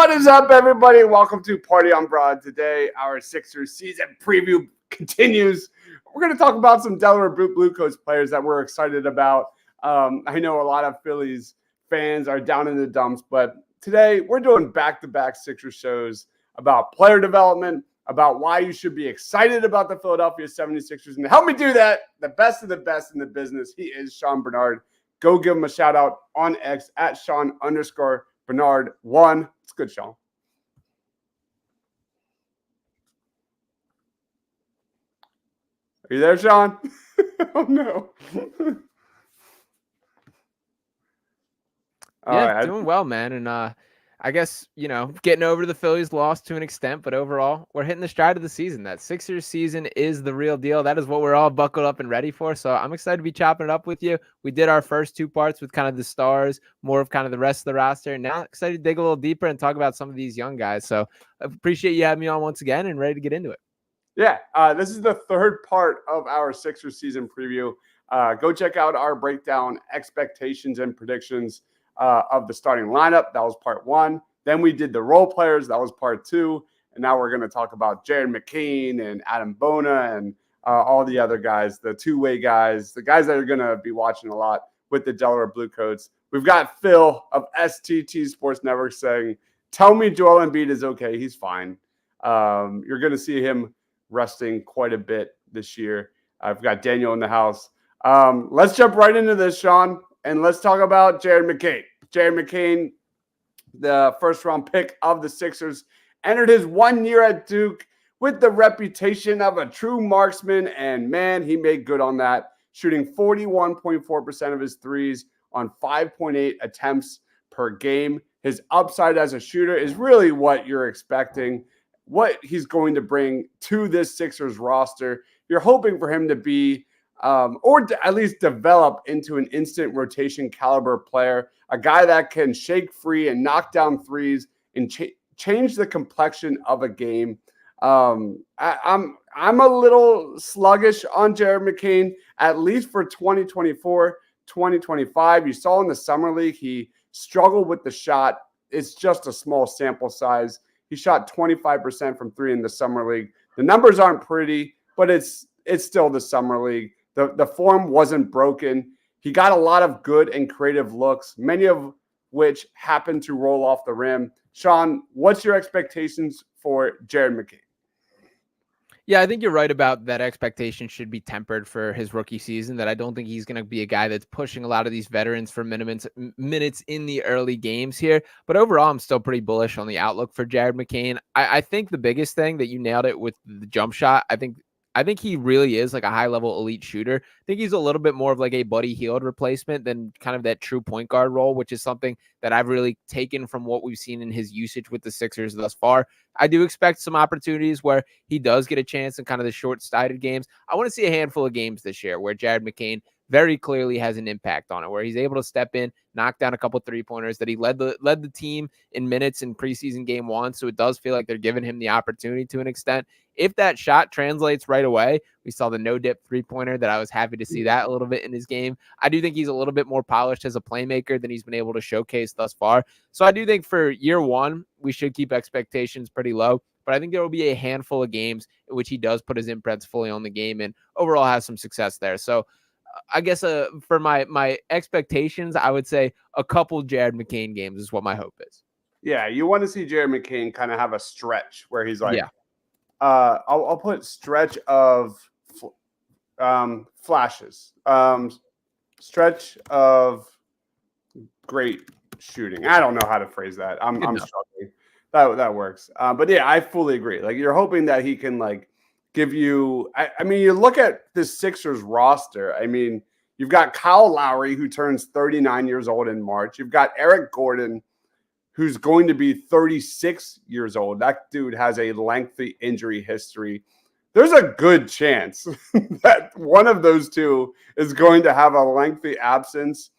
What is up, everybody? Welcome to Party on Broad. Today, our Sixers season preview continues. We're going to talk about some Delaware Blue Coats players that we're excited about. I know a lot of Phillies fans are down in the dumps, but today we're doing back-to-back Sixers shows about player development, about why you should be excited about the Philadelphia 76ers. And to help me do that, the best of the best in the business, he is Sean Bernard. Go give him a shout out on X at Sean_Bernard1. It's good, Sean. Are you there, Sean? Oh, no. Doing well, man. And I guess, getting over the Phillies loss to an extent, but overall, we're hitting the stride of the season. That Sixers season is the real deal. That is what we're all buckled up and ready for. So I'm excited to be chopping it up with you. We did our first two parts with kind of the stars, more of kind of the rest of the roster. Now excited to dig a little deeper and talk about some of these young guys. So I appreciate you having me on once again and ready to get into it. Yeah, this is the third part of our Sixers season preview. Go check out our breakdown, expectations, and predictions of the starting lineup. That was part one. Then we did the role players. That was part two. And now we're going to talk about Jared McCain and Adam Bona and all the other guys, the two-way guys, the guys that are going to be watching a lot with the Delaware Blue Coats. We've got Phil of STT Sports Network saying, tell me Joel Embiid is okay. He's fine. You're going to see him resting quite a bit this year. I've got Daniel in the house. Let's jump right into this, Sean, and let's talk about Jared McCain. Jared McCain, the first-round pick of the Sixers, entered his 1 year at Duke with the reputation of a true marksman, and, man, he made good on that, shooting 41.4% of his threes on 5.8 attempts per game. His upside as a shooter is really what you're expecting, what he's going to bring to this Sixers roster. You're hoping for him to be or to at least develop into an instant rotation caliber player, a guy that can shake free and knock down threes and change the complexion of a game. I'm a little sluggish on Jared McCain, at least for 2024, 2025. You saw in the summer league, he struggled with the shot. It's just a small sample size. He shot 25% from three in the summer league. The numbers aren't pretty, but it's still the summer league. The form wasn't broken. He got a lot of good and creative looks, many of which happened to roll off the rim. Sean, what's your expectations for Jared McCain? Yeah, I think you're right about that. Expectation should be tempered for his rookie season, that I don't think he's going to be a guy that's pushing a lot of these veterans for minutes in the early games here. But overall, I'm still pretty bullish on the outlook for Jared McCain. I think the biggest thing that you nailed it with the jump shot, I think he really is like a high-level elite shooter. I think he's a little bit more of like a Buddy Hield replacement than kind of that true point guard role, which is something that I've really taken from what we've seen in his usage with the Sixers thus far. I do expect some opportunities where he does get a chance in kind of the short-sighted games. I want to see a handful of games this year where Jared McCain very clearly has an impact on it, where he's able to step in, knock down a couple three-pointers, that he led the team in minutes in preseason game one. So it does feel like they're giving him the opportunity to an extent. If that shot translates right away, we saw the no-dip three-pointer that I was happy to see that a little bit in his game. I do think he's a little bit more polished as a playmaker than he's been able to showcase thus far. So I do think for year one, we should keep expectations pretty low. But I think there will be a handful of games in which he does put his imprints fully on the game and overall has some success there. So I guess for my expectations, I would say a couple Jared McCain games is what my hope is. Yeah, you want to see Jared McCain kind of have a stretch where he's like, yeah. I'll put stretch of flashes, stretch of great shooting. I don't know how to phrase that. I'm struggling. That works. But yeah, I fully agree. Like, you're hoping that he can like give you. I mean, you look at this Sixers roster. I mean, you've got Kyle Lowry, who turns 39 years old in March. You've got Eric Gordon, who's going to be 36 years old. That dude has a lengthy injury history. There's a good chance that one of those two is going to have a lengthy absence,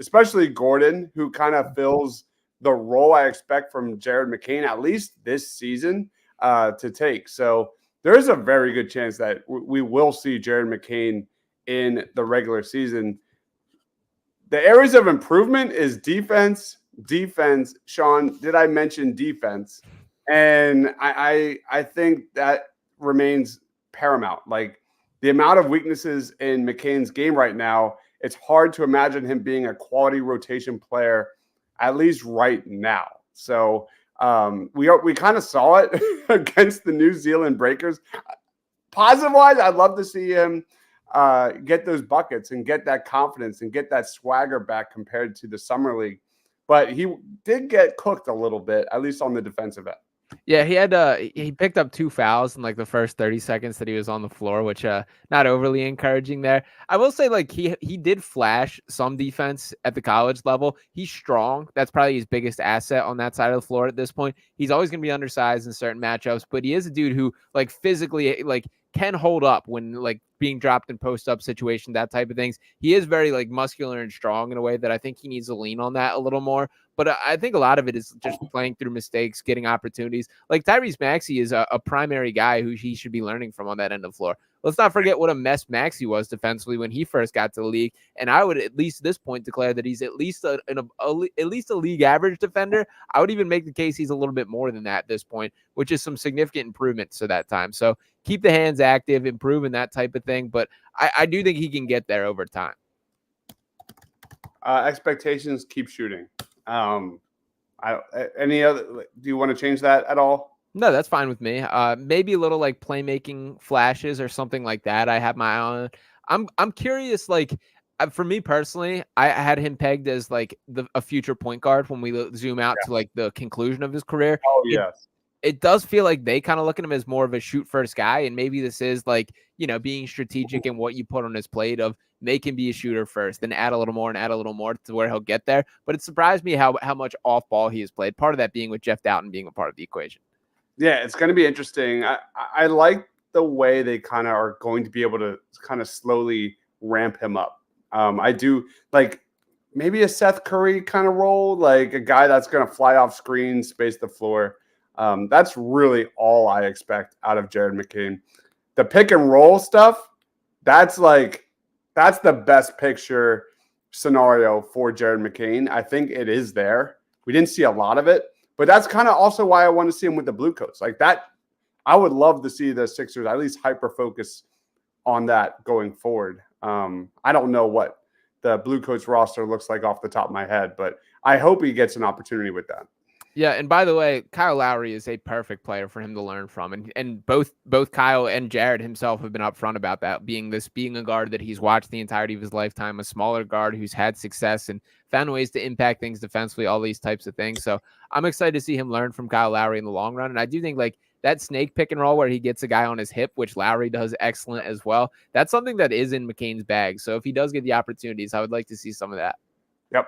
especially Gordon, who kind of fills the role I expect from Jared McCain, at least this season, to take. So there is a very good chance that we will see Jared McCain in the regular season. The areas of improvement is defense, defense, Sean, did I mention defense? And I think that remains paramount. Like the amount of weaknesses in McCain's game right now, it's hard to imagine him being a quality rotation player, at least right now. So we kind of saw it against the New Zealand Breakers. Positive wise, I'd love to see him get those buckets and get that confidence and get that swagger back compared to the summer league. But he did get cooked a little bit, at least on the defensive end. Yeah, he picked up 2 fouls in like the first 30 seconds that he was on the floor, which not overly encouraging there. I will say like he did flash some defense at the college level. He's strong. That's probably his biggest asset on that side of the floor at this point. He's always going to be undersized in certain matchups, but he is a dude who like physically like can hold up when like being dropped in post up situation, that type of things. He is very like muscular and strong in a way that I think he needs to lean on that a little more. But I think a lot of it is just playing through mistakes, getting opportunities. Like Tyrese Maxey is a primary guy who he should be learning from on that end of the floor. Let's not forget what a mess Maxey was defensively when he first got to the league. And I would at least at this point declare that he's at least a league average defender. I would even make the case he's a little bit more than that at this point, which is some significant improvements to that time. So keep the hands active, improving that type of thing. But I do think he can get there over time. Expectations, keep shooting. Any other? Do you want to change that at all? No, that's fine with me. Maybe a little like playmaking flashes or something like that. I have my eye on. I'm curious. Like for me personally, I had him pegged as like a future point guard when we zoom out to like the conclusion of his career. Oh yes. It does feel like they kind of look at him as more of a shoot first guy. And maybe this is like, being strategic in what you put on his plate of make him be a shooter first, then add a little more to where he'll get there. But it surprised me how much off ball he has played. Part of that being with Jeff Dalton being a part of the equation. Yeah, it's going to be interesting. I like the way they kind of are going to be able to kind of slowly ramp him up. I do like maybe a Seth Curry kind of role, like a guy that's going to fly off screen, space the floor. That's really all I expect out of Jared McCain. The pick and roll stuff, that's the best picture scenario for Jared McCain. I think it is there. We didn't see a lot of it, but that's kind of also why I want to see him with the Blue Coats. Like that, I would love to see the Sixers at least hyper focus on that going forward. I don't know what the Blue Coats roster looks like off the top of my head, but I hope he gets an opportunity with that. Yeah, and by the way, Kyle Lowry is a perfect player for him to learn from, and both Kyle and Jared himself have been upfront about that, being a guard that he's watched the entirety of his lifetime, a smaller guard who's had success and found ways to impact things defensively, all these types of things. So I'm excited to see him learn from Kyle Lowry in the long run, and I do think like that snake pick and roll where he gets a guy on his hip, which Lowry does excellent as well. That's something that is in McCain's bag. So if he does get the opportunities, I would like to see some of that. Yep.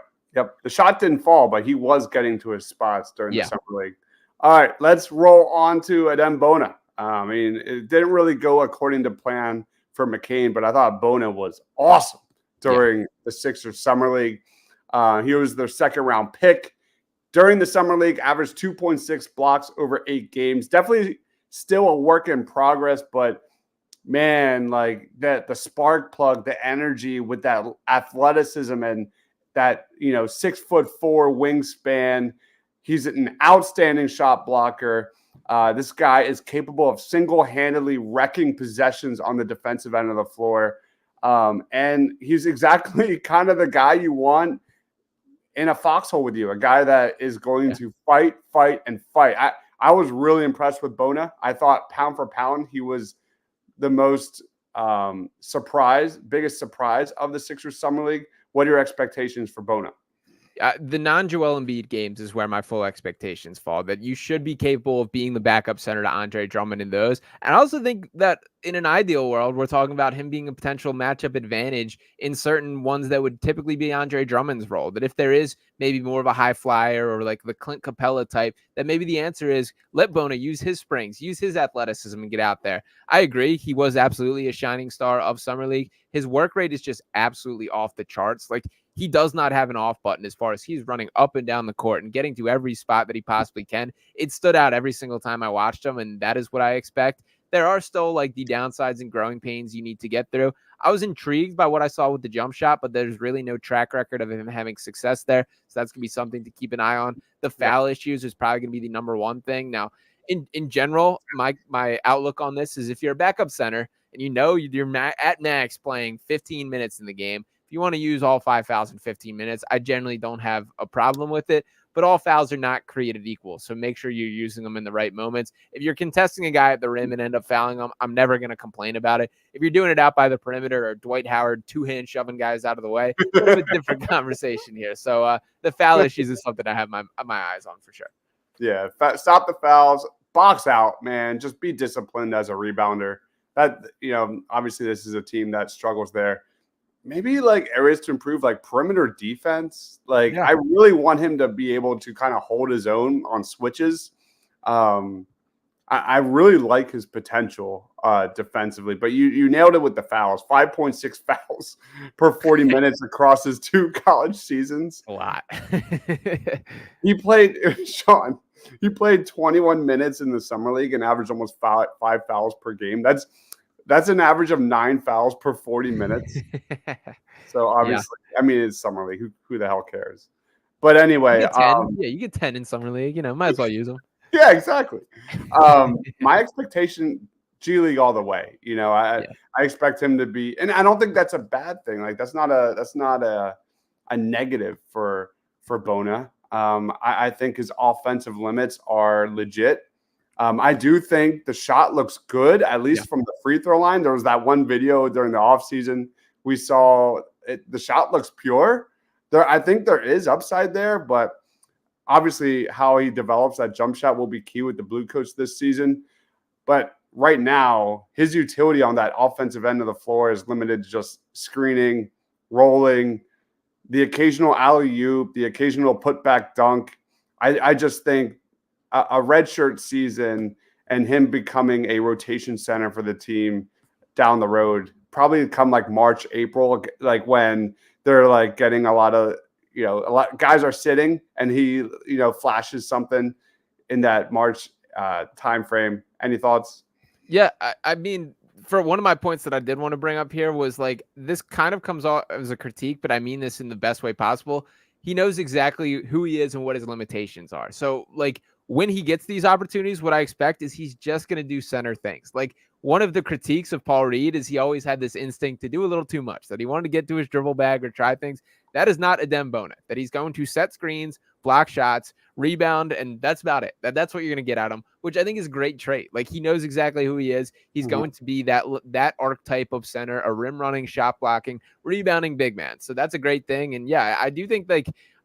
The shot didn't fall, but he was getting to his spots during the summer league. All right, let's roll on to Adem Bona. I mean, it didn't really go according to plan for McCain, but I thought Bona was awesome during the Sixers summer league. He was their second round pick. During the summer league, averaged 2.6 blocks over 8 games. Definitely still a work in progress, but man, like that, the spark plug, the energy with that athleticism and that 6'4" wingspan. He's an outstanding shot blocker. This guy is capable of single-handedly wrecking possessions on the defensive end of the floor. And he's exactly kind of the guy you want in a foxhole with you, a guy that is going to fight. I was really impressed with Bona. I thought pound for pound, he was the most biggest surprise of the Sixers summer league. What are your expectations for Bona? The non-Joel Embiid games is where my full expectations fall, that you should be capable of being the backup center to Andre Drummond in those. And I also think that in an ideal world, we're talking about him being a potential matchup advantage in certain ones that would typically be Andre Drummond's role. That if there is maybe more of a high flyer or like the Clint Capella type, that maybe the answer is let Bona use his springs, use his athleticism and get out there. I agree. He was absolutely a shining star of Summer League. His work rate is just absolutely off the charts. Like he does not have an off button as far as he's running up and down the court and getting to every spot that he possibly can. It stood out every single time I watched him, and that is what I expect. there are still like the downsides and growing pains you need to get through. I was intrigued by what I saw with the jump shot, but there's really no track record of him having success there. So that's going to be something to keep an eye on. The foul issues is probably going to be the number one thing. Now, in general, my outlook on this is if you're a backup center and you're at max playing 15 minutes in the game, if you want to use all 5 fouls in 15 minutes, I generally don't have a problem with it. But all fouls are not created equal. So make sure you're using them in the right moments. If you're contesting a guy at the rim and end up fouling them, I'm never going to complain about it. If you're doing it out by the perimeter or Dwight Howard, 2-hand shoving guys out of the way, it's a different conversation here. So the foul issues is something I have my eyes on for sure. Yeah, stop the fouls, box out, man. Just be disciplined as a rebounder. That, obviously this is a team that struggles there. Maybe like areas to improve, like perimeter defense. I really want him to be able to kind of hold his own on switches. I really like his potential defensively, but you nailed it with the fouls. 5.6 fouls per 40 minutes across his 2 college seasons. A lot. He played 21 minutes in the summer league and averaged almost 5 fouls per game. That's an average of 9 fouls per 40 minutes. So obviously, I mean, it's summer league. Who the hell cares? But anyway, you get 10 in summer league. Might as well use them. Yeah, exactly. My expectation, G League all the way. I expect him to be, and I don't think that's a bad thing. Like that's not a negative for Bona. I think his offensive limits are legit. I do think the shot looks good, at least from the free throw line. There was that one video during the offseason we saw it, the shot looks pure. I think there is upside there, but obviously how he develops that jump shot will be key with the Blue Coats this season. But right now, his utility on that offensive end of the floor is limited to just screening, rolling, the occasional alley-oop, the occasional putback dunk. I just think a redshirt season and him becoming a rotation center for the team down the road, probably come like March, April, like when they're like getting a lot guys are sitting and he, flashes something in that March time frame. Any thoughts? Yeah, I mean, for one of my points that I did want to bring up here was like, this kind of comes off as a critique, but I mean this in the best way possible. He knows exactly who he is and what his limitations are. So like when he gets these opportunities, what I expect is he's just going to do center things. Like one of the critiques of Paul Reed is he always had this instinct to do a little too much, that he wanted to get to his dribble bag or try things. That is not Adem Bona, that he's going to set screens, block shots, rebound, and that's about it. That's what you're going to get out of him, which I think is a great trait. Like he knows exactly who he is. He's going to be that archetype of center, a rim running, shot blocking, rebounding big man. So that's a great thing. And yeah, I do think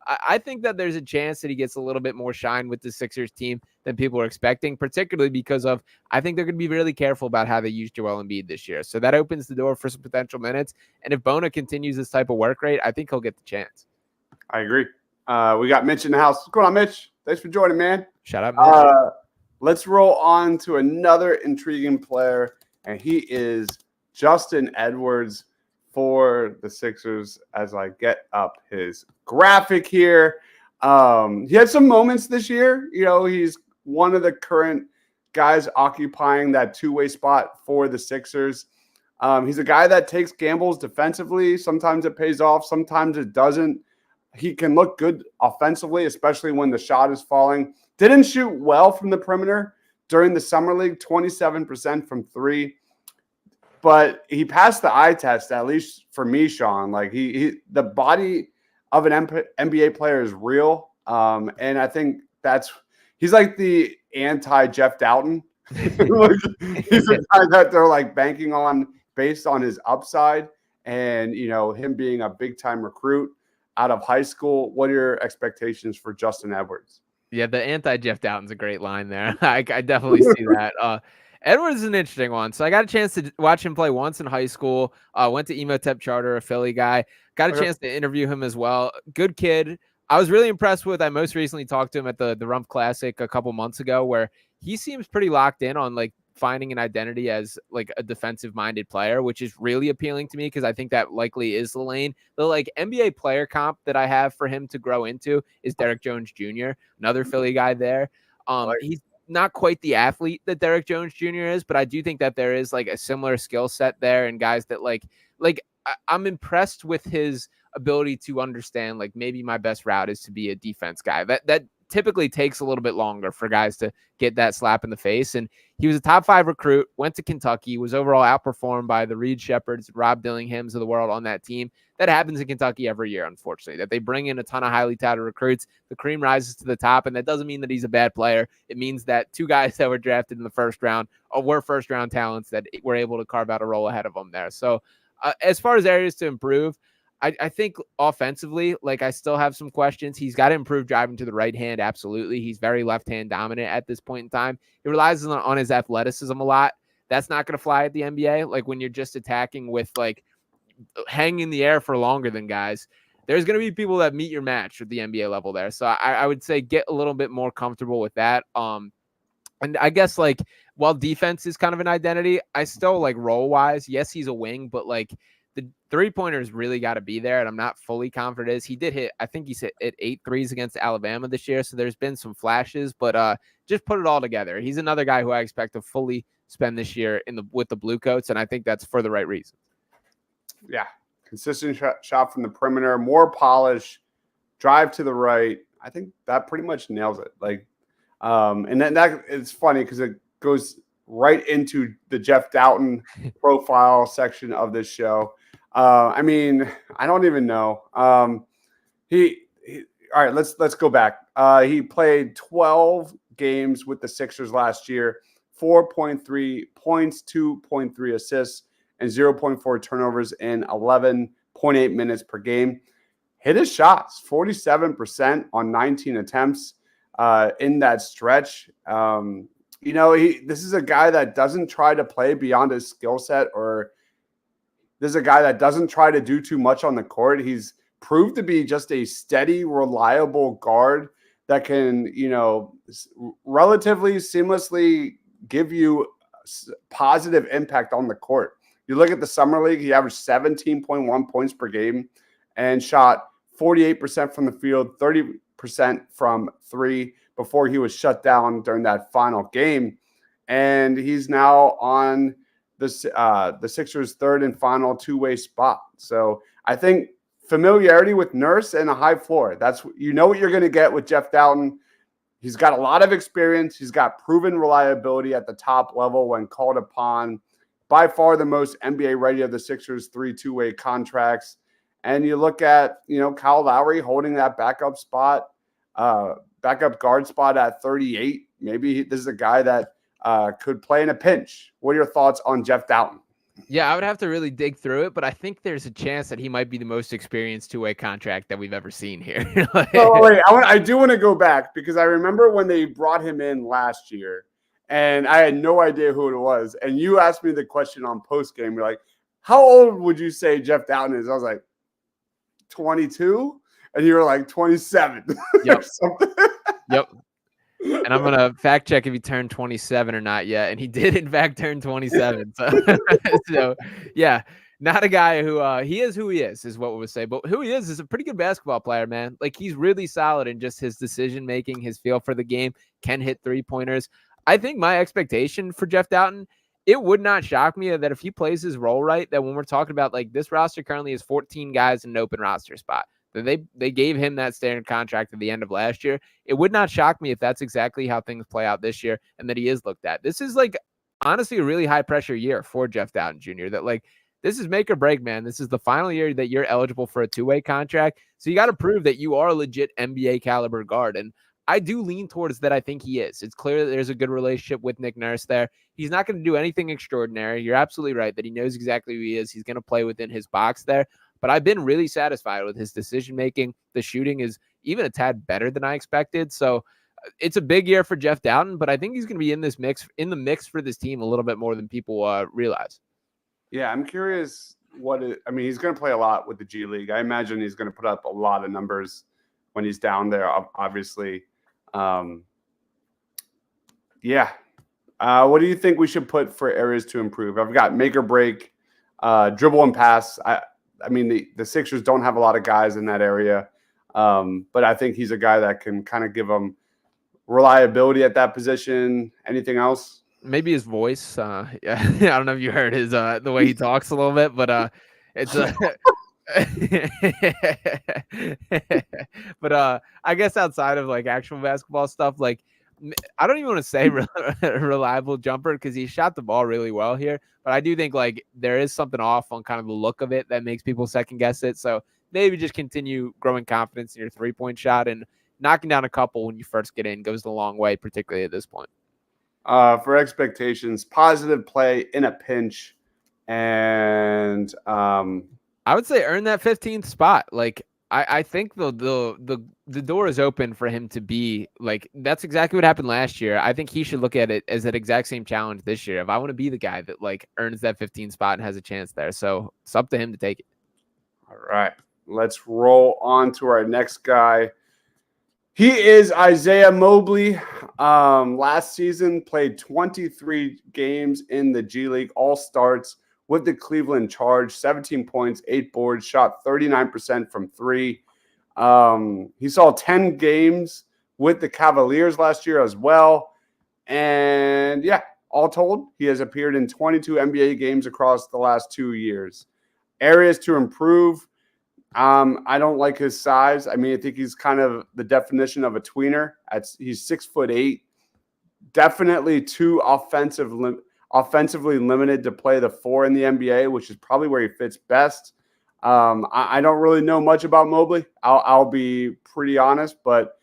I think that there's a chance that he gets a little bit more shine with the Sixers team than people are expecting, particularly because I think they're going to be really careful about how they use Joel Embiid this year. So that opens the door for some potential minutes. And if Bona continues this type of work rate, I think he'll get the chance. I agree. We got Mitch in the house. What's going on, Mitch? Thanks for joining, man. Shout out, Mitch. Let's roll on to another intriguing player, and he is Justin Edwards for the Sixers as I get up his graphic here. He had some moments this year. He's one of the current guys occupying that two-way spot for the Sixers. He's a guy that takes gambles defensively. Sometimes it pays off. Sometimes it doesn't. He can look good offensively, especially when the shot is falling. Didn't shoot well from the perimeter during the summer league, 27% from 3. But he passed the eye test, at least for me, Sean. Like the body of an NBA player is real. And I think he's like the anti-Jeff Dalton. He's a guy that they're like banking on based on his upside and, him being a big time recruit out of high school. What are your expectations for Justin Edwards? Yeah, the anti-Jeff Dalton's a great line there. I definitely see that. Edwards is an interesting one. So I got a chance to watch him play once in high school. Went to Emotep Charter, a Philly guy. Got a chance to interview him as well. Good kid. I was really impressed with. I most recently talked to him at the Rumpf Classic a couple months ago, where he seems pretty locked in on like finding an identity as like a defensive minded player, which is really appealing to me because I think that likely is the lane. The like NBA player comp that I have for him to grow into is Derek Jones Jr., another Philly guy there. not quite the athlete that Derek Jones Jr. is, but I do think that there is like a similar skill set there, and guys that I'm impressed with his ability to understand, like, maybe my best route is to be a defense guy. That typically takes a little bit longer for guys to get that slap in the face. And he was a top 5 recruit, went to Kentucky, was overall outperformed by the Reed Shepherds, Rob Dillinghams of the world on that team. That happens in Kentucky every year, unfortunately, that they bring in a ton of highly touted recruits. The cream rises to the top, and that doesn't mean that he's a bad player. It means that 2 guys that were drafted in the first round were first-round talents that were able to carve out a role ahead of them there. So as far as areas to improve, I think offensively, like, I still have some questions. He's got to improve driving to the right hand. Absolutely. He's very left-hand dominant at this point in time. He relies on his athleticism a lot. That's not going to fly at the NBA. Like, when you're just attacking with, like, hanging in the air for longer than guys, there's going to be people that meet your match at the NBA level there. So I would say get a little bit more comfortable with that. And I guess, like, while defense is kind of an identity, I still, like, role-wise, yes, he's a wing, but, like, the three-pointers really got to be there, and I'm not fully confident. He did hit, I think he's hit 8 threes against Alabama this year, so there's been some flashes, but just put it all together. He's another guy who I expect to fully spend this year with the Blue Coats, and I think that's for the right reasons. Yeah, consistent shot from the perimeter, more polish, drive to the right. I think that pretty much nails it. Like, and then that it's funny because it goes right into the Jeff Dalton profile section of this show. I mean, I don't even know. All right, let's go back. He played 12 games with the Sixers last year, 4.3 points, 2.3 assists, and 0.4 turnovers in 11.8 minutes per game. Hit his shots, 47% on 19 attempts in that stretch. This is a guy that doesn't try to play beyond his skill set, or this is a guy that doesn't try to do too much on the court. He's proved to be just a steady, reliable guard that can, relatively seamlessly give you positive impact on the court. You look at the Summer League, he averaged 17.1 points per game and shot 48% from the field, 30% from 3 before he was shut down during that final game. And he's now on the Sixers' third and final 2-way spot. So I think familiarity with Nurse and a high floor. That's what you're going to get with Jeff Dalton. He's got a lot of experience. He's got proven reliability at the top level when called upon. By far the most NBA ready of the Sixers' 3 2-way contracts. And you look at, Kyle Lowry holding that backup guard spot at 38. Maybe this is a guy that could play in a pinch. What are your thoughts on Jeff Dalton? Yeah, I would have to really dig through it, but I think there's a chance that he might be the most experienced 2-way contract that we've ever seen here. Wait, I do want to go back because I remember when they brought him in last year, and I had no idea who it was. And you asked me the question on postgame. You're like, how old would you say Jeff Dalton is? I was like, 22? And you were like, 27. Yep. Yep. And I'm going to fact check if he turned 27 or not yet. And he did, in fact, turn 27. So yeah, not a guy who he is who he is what we would say. But who he is a pretty good basketball player, man. Like, he's really solid in just his decision making, his feel for the game, can hit 3-pointers. I think my expectation for Jeff Dalton, it would not shock me that if he plays his role right, that when we're talking about, like, this roster currently is 14 guys in an open roster spot. They gave him that standard contract at the end of last year. It would not shock me if that's exactly how things play out this year and that he is looked at. This is, like, honestly a really high pressure year for Jeff Dalton Jr. That, like, this is make or break, man. This is the final year that you're eligible for a 2-way contract. So you got to prove that you are a legit NBA caliber guard. And I do lean towards that. I think he is. It's clear that there's a good relationship with Nick Nurse there. He's not going to do anything extraordinary. You're absolutely right that he knows exactly who he is. He's going to play within his box there. But I've been really satisfied with his decision-making. The shooting is even a tad better than I expected. So it's a big year for Jeff Dalton, but I think he's going to be in the mix for this team a little bit more than people realize. Yeah, I'm curious he's going to play a lot with the G League. I imagine he's going to put up a lot of numbers when he's down there, obviously. What do you think we should put for areas to improve? I've got make or break, dribble and pass. I mean, the Sixers don't have a lot of guys in that area, but I think he's a guy that can kind of give them reliability at that position. Anything else? Maybe his voice. Yeah, I don't know if you heard his the way he talks a little bit, but it's a but I guess outside of like actual basketball stuff, like I don't even want to say reliable jumper because he shot the ball really well here, but I do think like there is something off on kind of the look of it that makes people second guess it. So maybe just continue growing confidence in your 3-point shot, and knocking down a couple when you first get in goes a long way, particularly at this point. For expectations, positive play in a pinch, and I would say earn that 15th spot. Like I think the door is open for him to be like, that's exactly what happened last year. I think he should look at it as that exact same challenge this year. If I want to be the guy that like earns that 15th spot and has a chance there, so it's up to him to take it. All right, let's roll on to our next guy. He is Isaiah Mobley. Last season, played 23 games in the G League, all starts with the Cleveland Charge, 17 points, 8 boards, shot 39% from 3. He saw 10 games with the Cavaliers last year as well. And yeah, all told, he has appeared in 22 NBA games across the last 2 years. Areas to improve. I don't like his size. I mean, I think he's kind of the definition of a tweener. He's 6'8", definitely too offensively limited to play the 4 in the NBA, which is probably where he fits best. I don't really know much about Mobley. I'll be pretty honest, but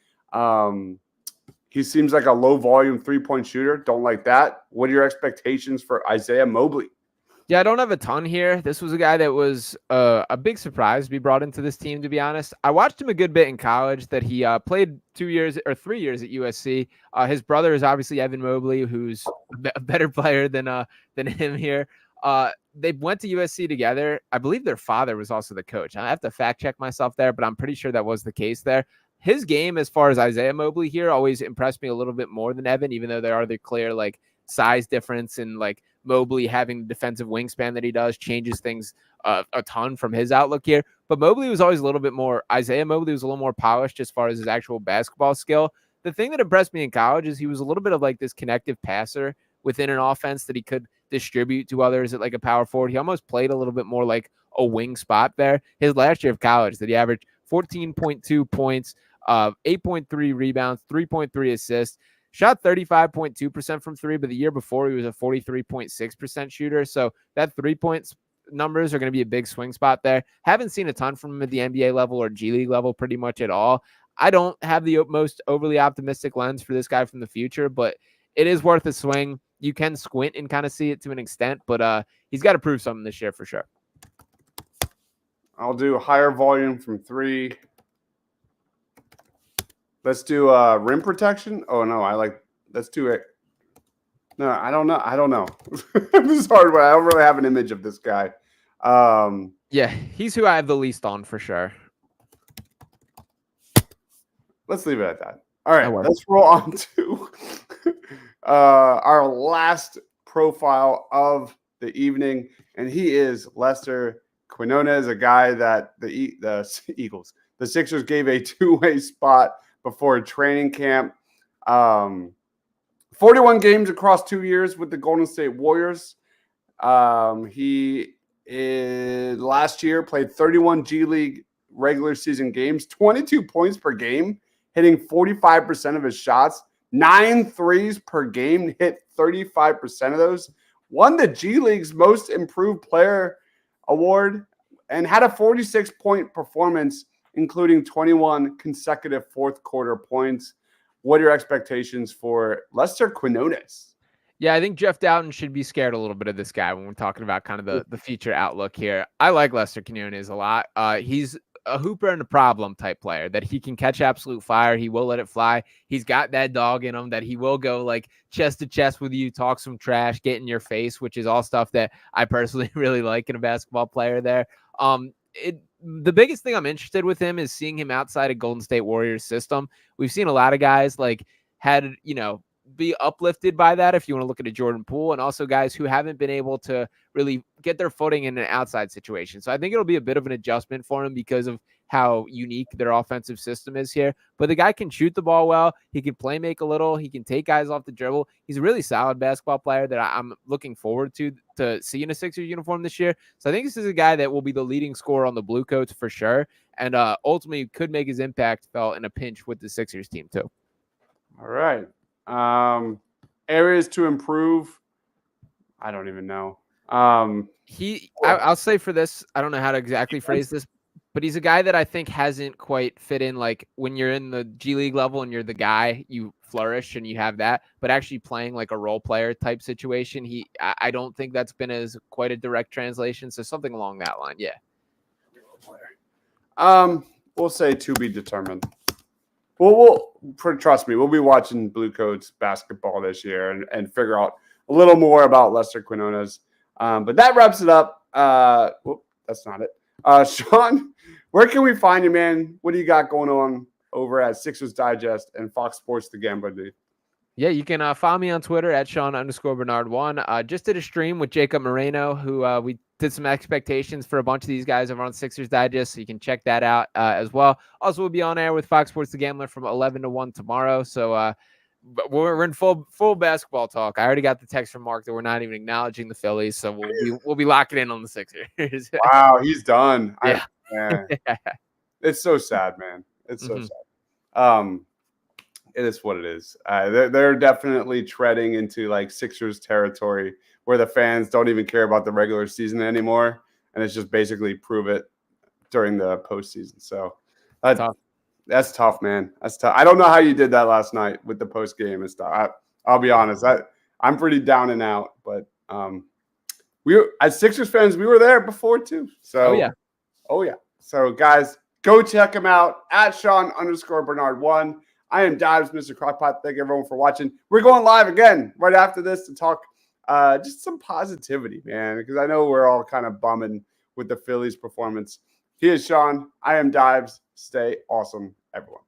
he seems like a low volume 3-point shooter. Don't like that. What are your expectations for Isaiah Mobley? Yeah, I don't have a ton here. This was a guy that was a big surprise to be brought into this team, to be honest. I watched him a good bit in college that he played 2 years or 3 years at USC. His brother is obviously Evan Mobley, who's a better player than him here. They went to USC together. I believe their father was also the coach. I have to fact check myself there, but I'm pretty sure that was the case there. His game, as far as Isaiah Mobley here, always impressed me a little bit more than Evan, even though there are the clear like size difference, and like Mobley having the defensive wingspan that he does changes things a ton from his outlook here. But Mobley was always a little bit more, Isaiah Mobley was a little more polished as far as his actual basketball skill. The thing that impressed me in college is he was a little bit of like this connective passer within an offense that he could distribute to others at like a power forward. He almost played a little bit more like a wing spot there. His last year of college, that he averaged 14.2 points, 8.3 rebounds, 3.3 assists, shot 35.2% from 3, but the year before he was a 43.6% shooter. So that 3-point numbers are going to be a big swing spot there. Haven't seen a ton from him at the NBA level or G League level pretty much at all. I don't have the most overly optimistic lens for this guy from the future, but it is worth a swing. You can squint and kind of see it to an extent, but he's got to prove something this year for sure. I'll do higher volume from 3. Let's do rim protection. Oh no, let's do it. No, I don't know. This is hard, but I don't really have an image of this guy. Yeah, he's who I have the least on for sure. Let's leave it at that. All right, let's roll on to our last profile of the evening, and he is Lester Quinones, a guy that the Sixers gave a 2-way spot before training camp. 41 games across 2 years with the Golden State Warriors. He last year played 31 G League regular season games, 22 points per game, hitting 45% of his shots, 9 threes per game, hit 35% of those, won the G League's Most Improved Player award, and had a 46-point performance, including 21 consecutive fourth quarter points. What are your expectations for Lester Quinones? Yeah, I think Jeff Dalton should be scared a little bit of this guy when we're talking about kind of the future outlook here. I like Lester Quinones a lot. He's a hooper and a problem type player that he can catch absolute fire. He will let it fly. He's got that dog in him that he will go like chest to chest with you, talk some trash, get in your face, which is all stuff that I personally really like in a basketball player there. The biggest thing I'm interested with him is seeing him outside of Golden State Warriors system. We've seen a lot of guys like had, be uplifted by that if you want to look at a Jordan Poole, and also guys who haven't been able to really get their footing in an outside situation. So I think it'll be a bit of an adjustment for him because of how unique their offensive system is here. But the guy can shoot the ball well. He can play make a little. He can take guys off the dribble. He's a really solid basketball player that I'm looking forward to see in a Sixers uniform this year. So I think this is a guy that will be the leading scorer on the Blue Coats for sure, and ultimately could make his impact felt in a pinch with the Sixers team too. All right. Areas to improve. I don't even know. I'll say for this, I don't know how to exactly phrase this, but he's a guy that I think hasn't quite fit in. Like when you're in the G League level and you're the guy, you flourish and you have that, but actually playing like a role player type situation, I don't think that's been as quite a direct translation. So something along that line. Yeah. We'll say to be determined. Well, trust me, we'll be watching Blue Coats basketball this year and figure out a little more about Lester Quinones. But that wraps it up. That's not it. Sean, where can we find you, man? What do you got going on over at Sixers Digest and Fox Sports The Gambler, dude? Yeah, you can follow me on Twitter at Sean_Bernard1. Just did a stream with Jacob Moreno, who we did some expectations for a bunch of these guys over on Sixers Digest, so you can check that out as well. Also, we'll be on air with Fox Sports The Gambler from 11 to 1 tomorrow. So we're in full basketball talk. I already got the text from Mark that we're not even acknowledging the Phillies, so we'll be locking in on the Sixers. Wow, he's done. Yeah. It's so sad, man. It's so sad. It is what it is. They're definitely treading into like Sixers territory where the fans don't even care about the regular season anymore, and it's just basically prove it during the postseason. So that's tough, man. That's tough. I don't know how you did that last night with the post game and stuff. I'll be honest. I'm pretty down and out, but as Sixers fans, we were there before too. So oh yeah. So guys, go check him out at Sean_Bernard1. I am Dives, Mr. Crockpot. Thank everyone for watching. We're going live again right after this to talk just some positivity, man, because I know we're all kind of bumming with the Phillies' performance. He is Sean. I am Dives. Stay awesome, everyone.